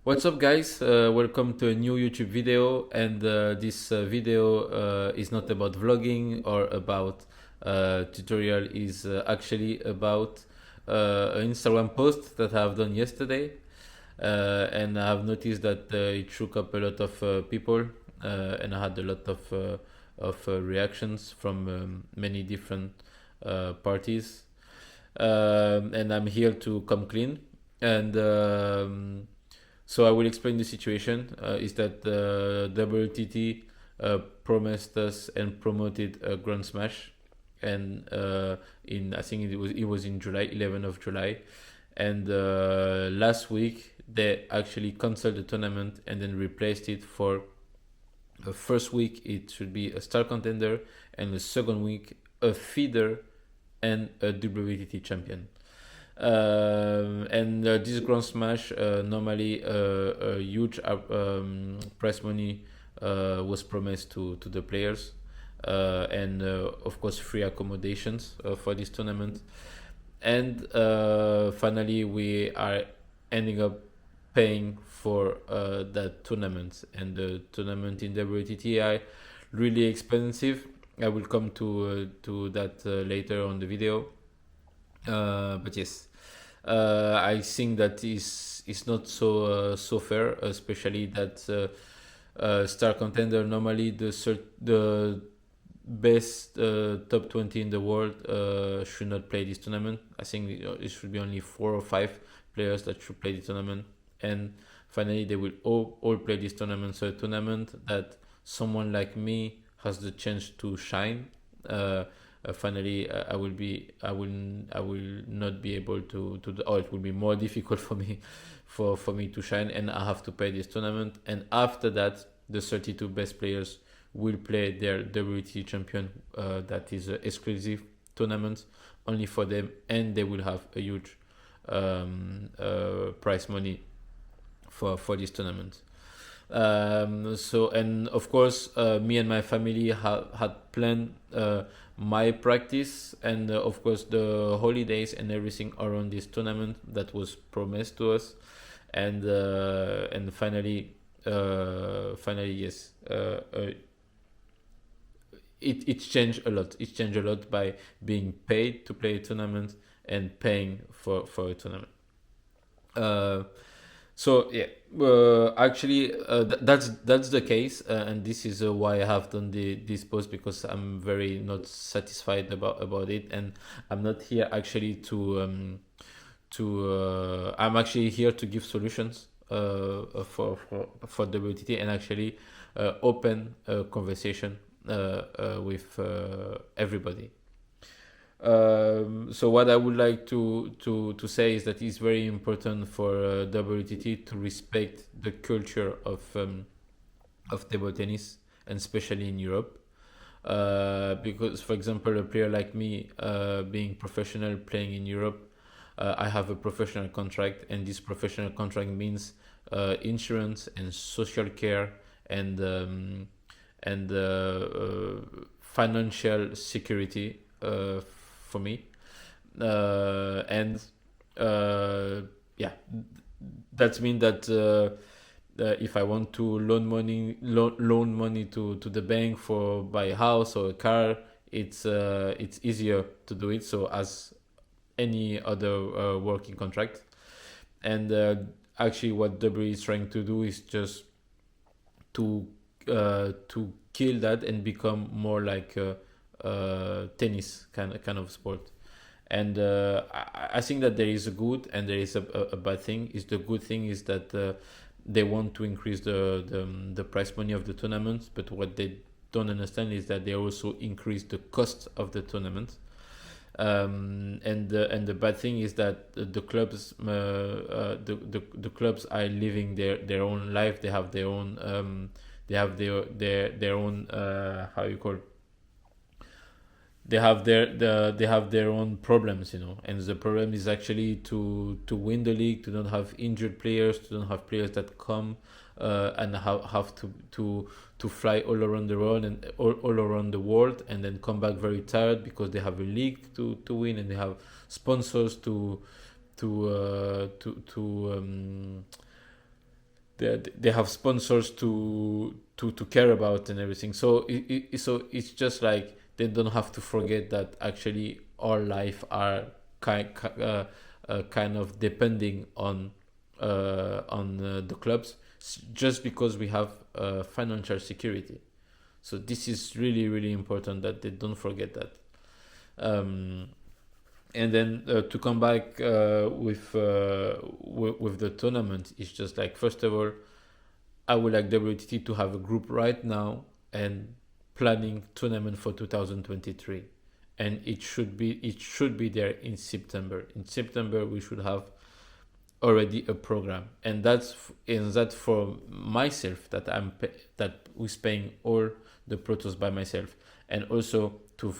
What's up, guys? Welcome to a new YouTube video. And this video is not about vlogging or about tutorial. Is actually about an Instagram post that I've done yesterday, and I've noticed that it shook up a lot of people, and I had a lot of reactions from many different parties. And I'm here to come clean. And so I will explain the situation. Is that WTT promised us and promoted a Grand Smash, and in I think it was in July, 11th of July, and last week they actually canceled the tournament and then replaced it for the first week it should be a star contender, and the second week a feeder and a WTT champion. And this Grand Smash, normally a huge prize money was promised to the players, and of course free accommodations for this tournament. And finally, we are ending up paying for that tournament, and the tournament in WTTI really expensive. I will come to that later on the video. But yes, I think that is not so fair, especially that star contender, normally the best top 20 in the world should not play this tournament. I think it should be only 4 or 5 players that should play the tournament, and finally they will all play this tournament. So a tournament that someone like me has the chance to shine. Finally, I will not be able to, or it will be more difficult for me for me to shine, and I have to pay this tournament. And after that, the 32 best players will play their WT champion. That is an exclusive tournament only for them, and they will have a huge prize money for this tournament. So, and of course, me and my family had planned my practice, and of course the holidays and everything around this tournament that was promised to us. And finally, yes, it changed a lot. It changed a lot by being paid to play a tournament and paying for a tournament. Uh, so yeah, actually, that's the case, and this is why I have done this post, because I'm very not satisfied about it, and I'm not here actually to I'm actually here to give solutions for WTT, and actually open a conversation with everybody. So what I would like to say is that it's very important for WTT to respect the culture of table tennis, and especially in Europe. Because, for example, a player like me, being professional playing in Europe, I have a professional contract, and this professional contract means insurance and social care, and financial security for me. And yeah, that means that if I want to loan money to the bank for buy a house or a car, it's easier to do it. So as any other working contract. And actually, what W is trying to do is just to kill that and become more like tennis kind of sport. And I think that there is a good and there is a bad thing. Is the good thing is that they want to increase the prize money of the tournament, but what they don't understand is that they also increase the cost of the tournament. And the bad thing is that the clubs, the clubs are living their own life. They have their own their own how you call, they have their own problems, and the problem is actually to win the league, to not have injured players, to not have players that come and have to fly all around the world and all around the world, and then come back very tired because they have a league to win, and they have sponsors to they have sponsors to care about and everything. So so it's just like they don't have to forget that actually our life are kind of depending on the clubs, just because we have financial security. So this is really really important that they don't forget that. Um, and then to come back with the tournament, it's just like, first of all, I would like WTT to have a group right now and planning tournament for 2023, and it should be there in September. In September we should have already a program, and that for myself, that was paying all the protos by myself, and also to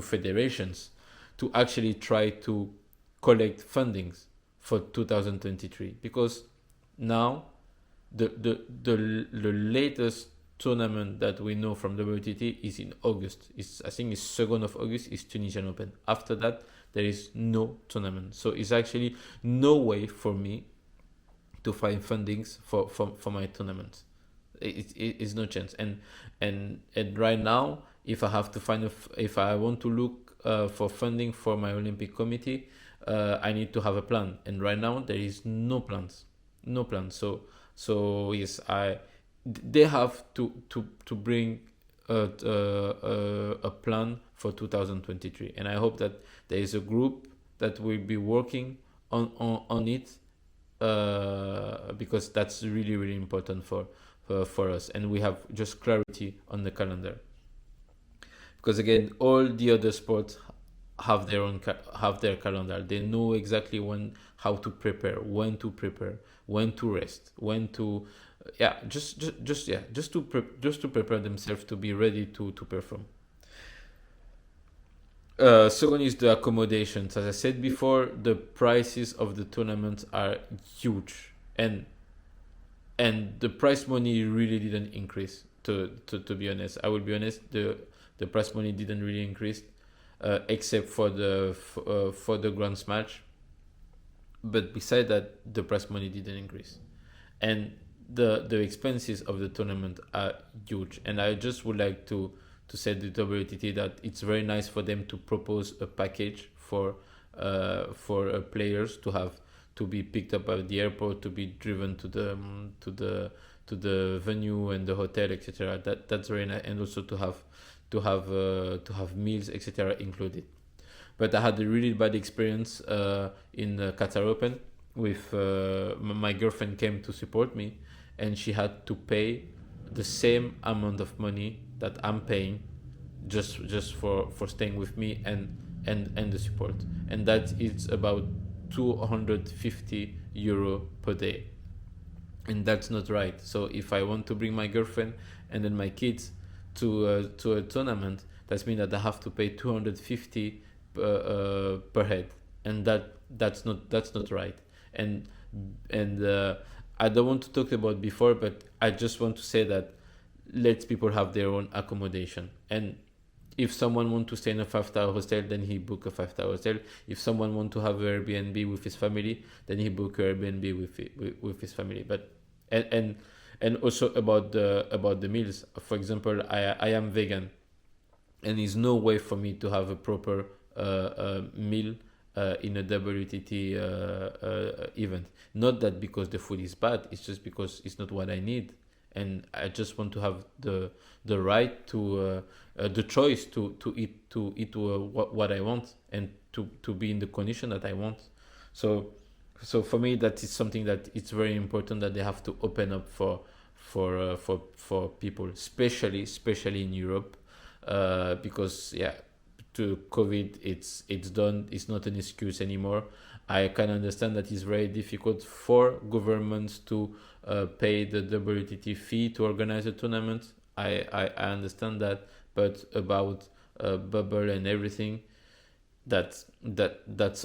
federations to actually try to collect fundings for 2023, because now the latest tournament that we know from WTT is in August. I think it's 2nd of August is Tunisian Open. After that, there is no tournament. So it's actually no way for me to find fundings for my tournament. It's no chance. And right now, if I have to if I want to look for funding for my Olympic committee, I need to have a plan. And right now there is no plans, no plans. So yes, they have to bring a plan for 2023, and I hope that there is a group that will be working on it, because that's really really important for us, and we have just clarity on the calendar. Because again, all the other sports have their calendar. They know exactly how to prepare, when to rest, when to just to prepare themselves to be ready to perform. Second is the accommodations. As I said before, the prices of the tournaments are huge, and the prize money really didn't increase. To be honest, I will be honest. The prize money didn't really increase, except for the grand smash. But beside that, the prize money didn't increase, and the expenses of the tournament are huge. And I just would like to say to WTT that it's very nice for them to propose a package for players to be picked up at the airport, to be driven to the venue and the hotel, etc. That's very nice, and also to have meals, etc. included. But I had a really bad experience in the Qatar Open with my girlfriend came to support me, and she had to pay the same amount of money that I'm paying just for staying with me and the support, and that is about 250 euro per day, and that's not right. So if I want to bring my girlfriend and then my kids to a tournament, that means that I have to pay 250 per head, and that's not right. And I don't want to talk about before, but I just want to say that let people have their own accommodation. And if someone want to stay in a 5-star hostel, then he book a 5-star hostel. If someone want to have Airbnb with his family, then he book Airbnb with his family. But and also about the meals. For example, I am vegan, and there's no way for me to have a proper meal in a WTT event. Not that because the food is bad, it's just because it's not what I need, and I just want to have the right to the choice to eat what I want, and to be in the condition that I want. So for me, that is something that it's very important that they have to open up for people, especially in Europe, because to COVID, it's done. It's not an excuse anymore. I can understand that it's very difficult for governments to pay the WTT fee to organize a tournament. I understand that, but about bubble and everything, that's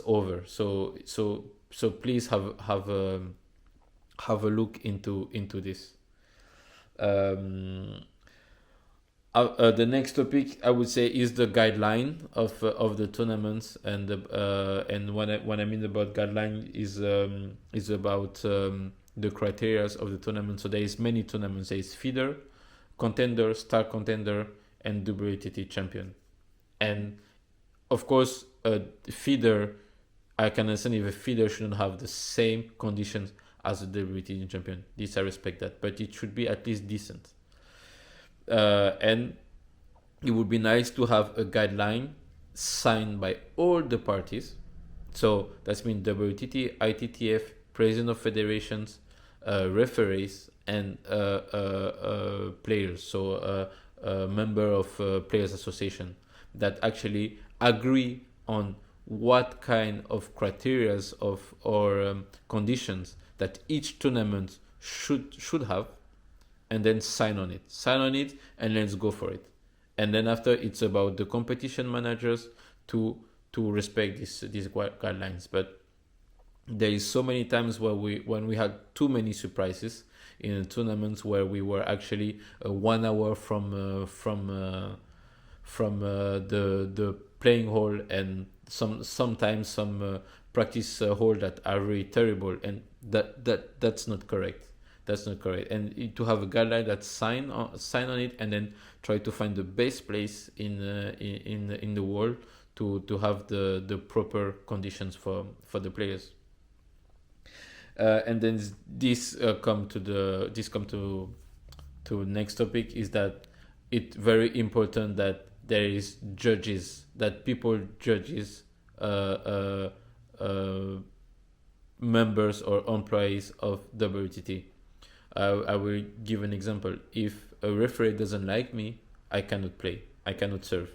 over. So please have a look into this. The next topic I would say is the guideline of the tournaments, and when I mean about guideline is about the criteria of the tournament. So there is many tournaments. There is feeder, contender, star contender, and WTT champion. And of course, a feeder, I can understand if a feeder shouldn't have the same conditions as a WTT champion. This I respect that, but it should be at least decent. And it would be nice to have a guideline signed by all the parties. So that's mean WTT, ITTF, president of federations, referees, and players. So a member of players association that actually agree on what kind of criteria of or conditions that each tournament should have, and then sign on it, and let's go for it. And then after, it's about the competition managers to respect these guidelines. But there is so many times where when we had too many surprises in tournaments where we were actually 1 hour from the playing hall, and sometimes some practice hall that are really terrible, and that's not correct. That's not correct. And to have a guideline that sign on it, and then try to find the best place in the world to have the proper conditions for the players. And then this come to next topic, is that it's very important that there is judges, that people judges members or employees of WTT. I will give an example. If a referee doesn't like me, I cannot play. I cannot serve.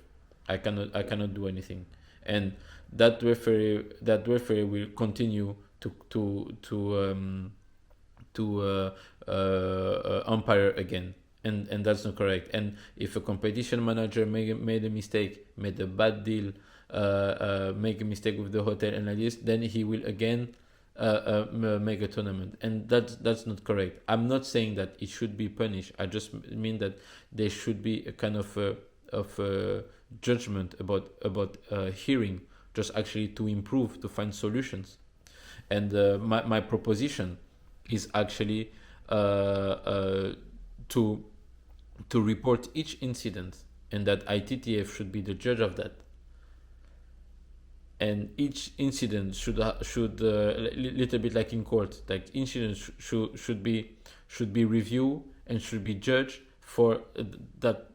I cannot do anything. And that referee will continue to umpire again, and that's not correct. And if a competition manager made a mistake, made a bad deal, make a mistake with the hotel and like this, then he will again make a tournament, and that's not correct. I'm not saying that it should be punished. I just mean that there should be a kind of judgment about hearing, just actually to improve, to find solutions. And my proposition is actually to report each incident, and that ITTF should be the judge of that. And each incident should little bit like in court, like incidents should be reviewed and should be judged for that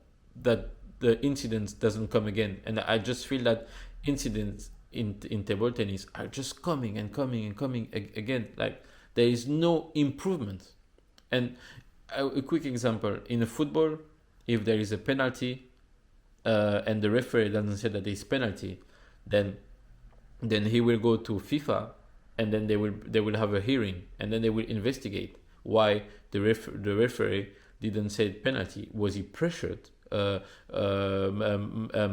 the incidents doesn't come again. And I just feel that incidents in table tennis are just coming again. Like there is no improvement. And a quick example, in a football, if there is a penalty and the referee doesn't say that there is penalty, then he will go to FIFA, and then they will have a hearing, and then they will investigate why the referee didn't say penalty. Was he pressured?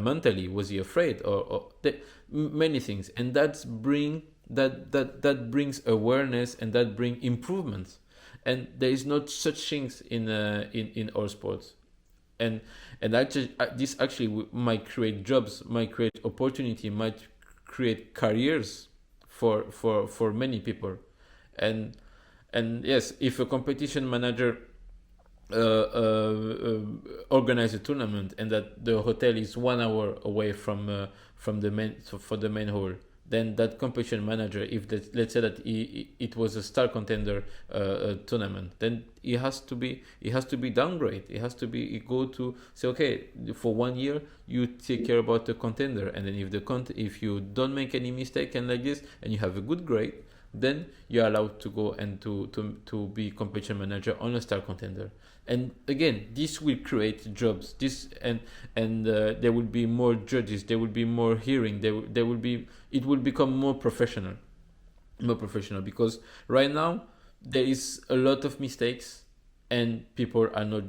Mentally, was he afraid? Or many things, and that brings awareness, and that brings improvements. And there is not such things in our sports. And actually, this actually might create jobs, might create opportunity, might create careers for many people. And yes, if a competition manager organize a tournament, and that the hotel is 1 hour away from the main hall, then that competition manager, if let's say that it was a star contender tournament, then it has to be downgrade. It has to be go to say, okay, for 1 year you take care about the contender, and then if you don't make any mistake and like this, and you have a good grade, then you're allowed to go and to be competition manager on a star contender. And again, this will create jobs. There will be more judges. There will be more hearing. It will become more professional, because right now there is a lot of mistakes, and people are not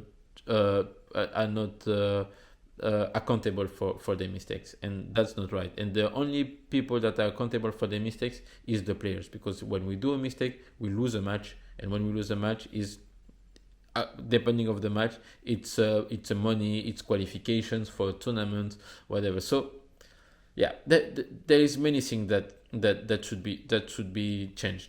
accountable for their mistakes, and that's not right. And the only people that are accountable for their mistakes is the players, because when we do a mistake, we lose a match, and when we lose a match is depending of the match, it's a money, it's qualifications for a tournament, whatever. So yeah, there is many things that should be changed.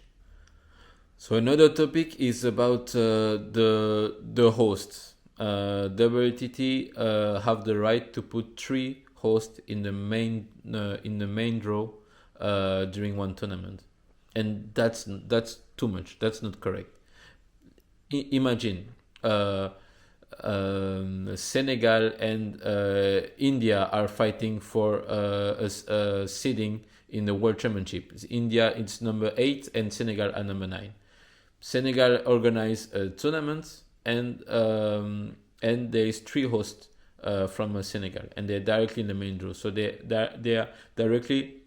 So another topic is about the hosts. WTT have the right to put three hosts in the main draw during one tournament, and that's too much. That's not correct. Imagine Senegal and India are fighting for a seeding in the World Championship. India is number 8 and Senegal are number 9. Senegal organize a tournament and there is three hosts from Senegal and they're directly in the main draw, so they are directly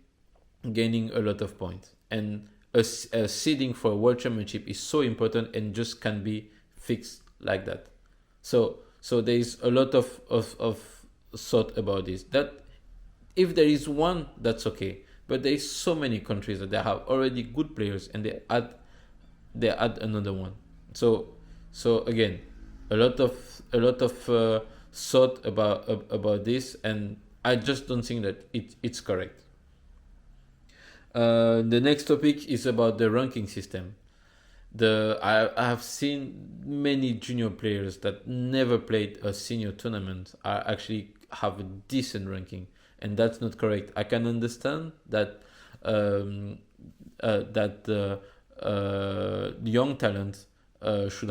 gaining a lot of points. And a seeding for a World Championship is so important and just can be fixed like that. So there is a lot of thought about this. That if there is one, that's okay. But there is so many countries that they have already good players and they add another one. So again, a lot of thought about this, and I just don't think that it's correct. The next topic is about the ranking system. I have seen many junior players that never played a senior tournament are actually have a decent ranking, and that's not correct. I can understand that the young talent should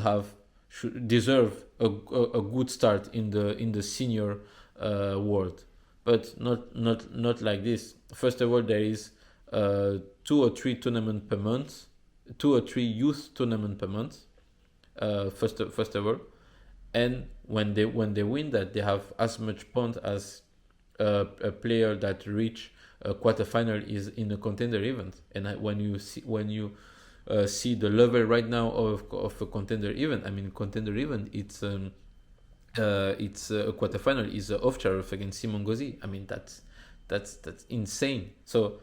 deserve a good start in the senior world, but not like this. First of all, there is 2 or 3 tournament per month, 2 or 3 youth tournament per month. First of all, and when they win that, they have as much point as a player that reach a quarterfinal is in a contender event. And when you see the level right now of a contender event, I mean contender event, it's a quarterfinal is Ovcharov against Simon Gauzy. I mean that's insane. So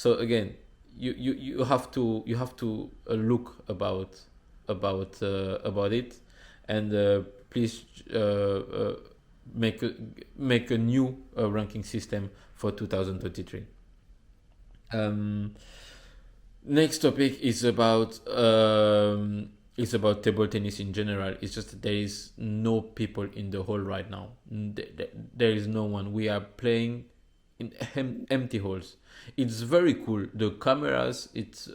again, you have to look about it, and please make a new ranking system for 2023. Next topic is about table tennis in general. It's just that there is no people in the hall right now. There is no one. We are playing in empty halls. It's very cool. The cameras, it's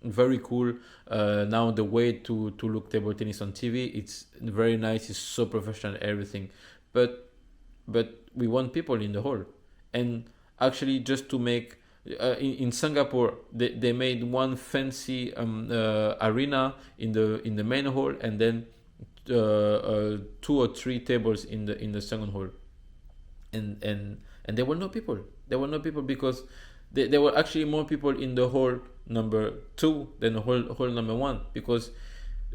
very cool. Now the way to look table tennis on TV, it's very nice. It's so professional, everything. But we want people in the hall. And actually, just to make in Singapore, they made one fancy arena in the main hall, and then 2 or 3 tables in the second hall. And there were no people. There were no people because there were actually more people in the hall number 2 than the hall number 1, because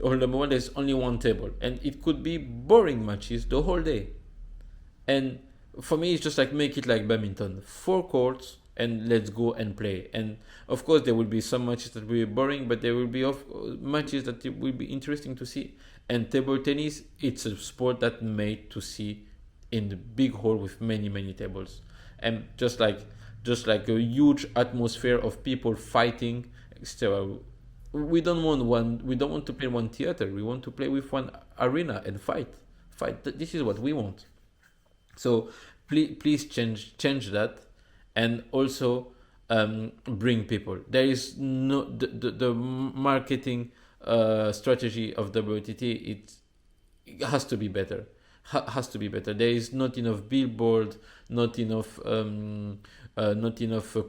hall number 1 there's only one table, and it could be boring matches the whole day. And for me, it's just like make it like badminton, 4 courts, and let's go and play. And of course, there will be some matches that will be boring, but there will be matches that it will be interesting to see. And table tennis, it's a sport that made to see in the big hall with many tables, and just like a huge atmosphere of people fighting. So we don't want to play one theater. We want to play with one arena and fight. This is what we want. So please change that, and also bring people. There is no the marketing strategy of WTT. It has to be better. Has to be better. There is not enough billboard, not enough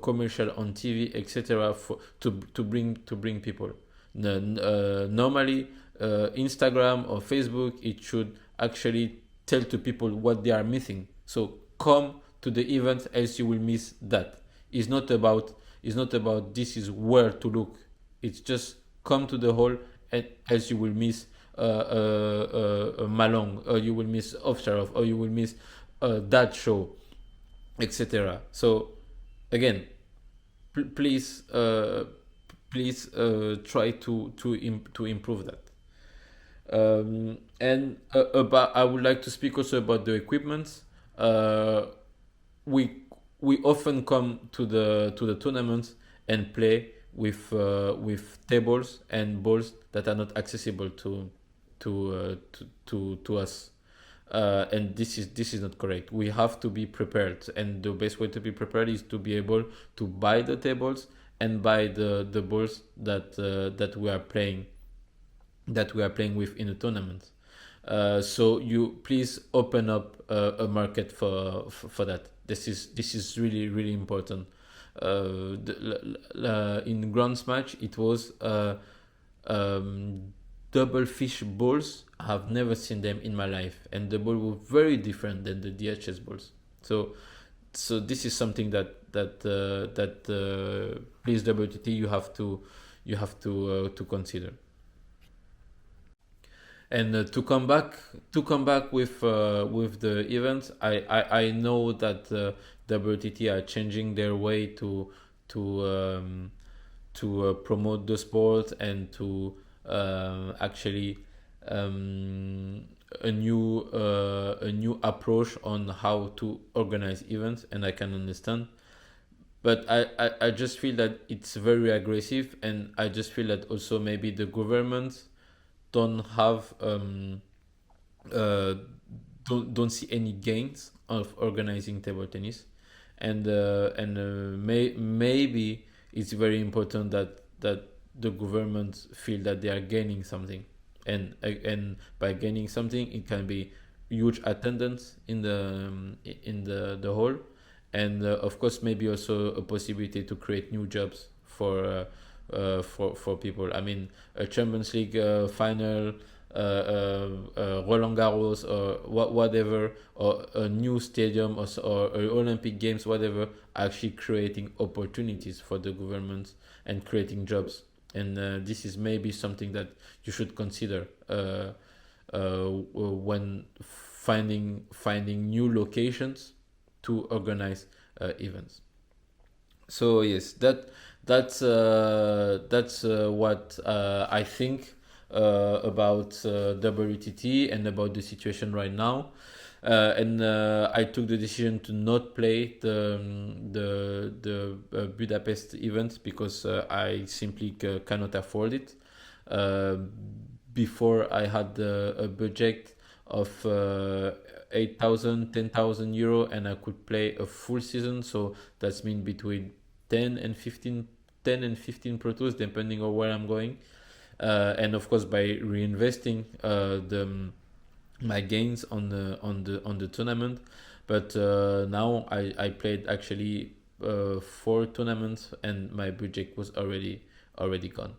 commercial on TV, etc. to bring people. Normally, Instagram or Facebook, it should actually tell to people what they are missing. So come to the event, else you will miss that. It's not about this is where to look. It's just come to the hall, and else you will miss Malong, or you will miss Ovcharov, or you will miss that show, etc. So again, please try to improve that. And about I would like to speak also about the equipment. We often come to the tournaments and play with tables and balls that are not accessible to us. And this is not correct. We have to be prepared, and the best way to be prepared is to be able to buy the tables and buy the balls that we are playing with in a tournament. So you please open up a market for that. This is really really important. In Grand Match, it was double fish balls. I have never seen them in my life, and the ball were very different than the DHS balls. So this is something that please WTT you have to consider. And to come back with the events, I know that WTT are changing their way to promote the sport and to actually a new approach on how to organize events, and I can understand. But I just feel that it's very aggressive, and I just feel that also maybe the government don't have uh, don't see any gains of organizing table tennis, and maybe it's very important that the government feel that they are gaining something, and by gaining something, it can be huge attendance in the hall, and of course maybe also a possibility to create new jobs for people. I mean, a Champions League final, Roland Garros, or whatever, or a new stadium, or Olympic Games, whatever, actually creating opportunities for the government and creating jobs. And this is maybe something that you should consider when finding new locations to organize events. So yes, that's what I think about WTT and about the situation right now. And I took the decision to not play the Budapest event because I simply cannot afford it. Uh, Before I had a budget of 8,000, 10,000 euro, and I could play a full season. So that's mean between 10 and 15, 10 and 15 Pro Tours, depending on where I'm going. And of course, by reinvesting the my gains on the tournament. But now I played actually 4 tournaments, and my budget was already gone.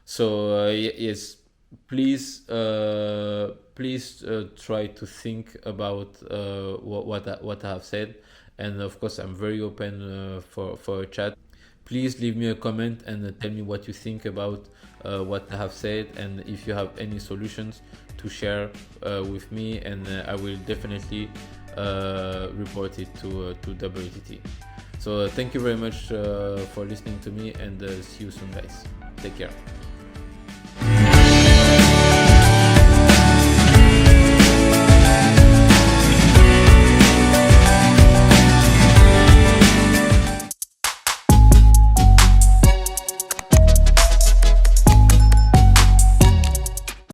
So yes, please try to think about what I have said, and of course I'm very open for a chat. Please leave me a comment and tell me what you think about what I have said, and if you have any solutions to share with me, and I will definitely report it to WTT. So thank you very much for listening to me, and see you soon, guys. Take care.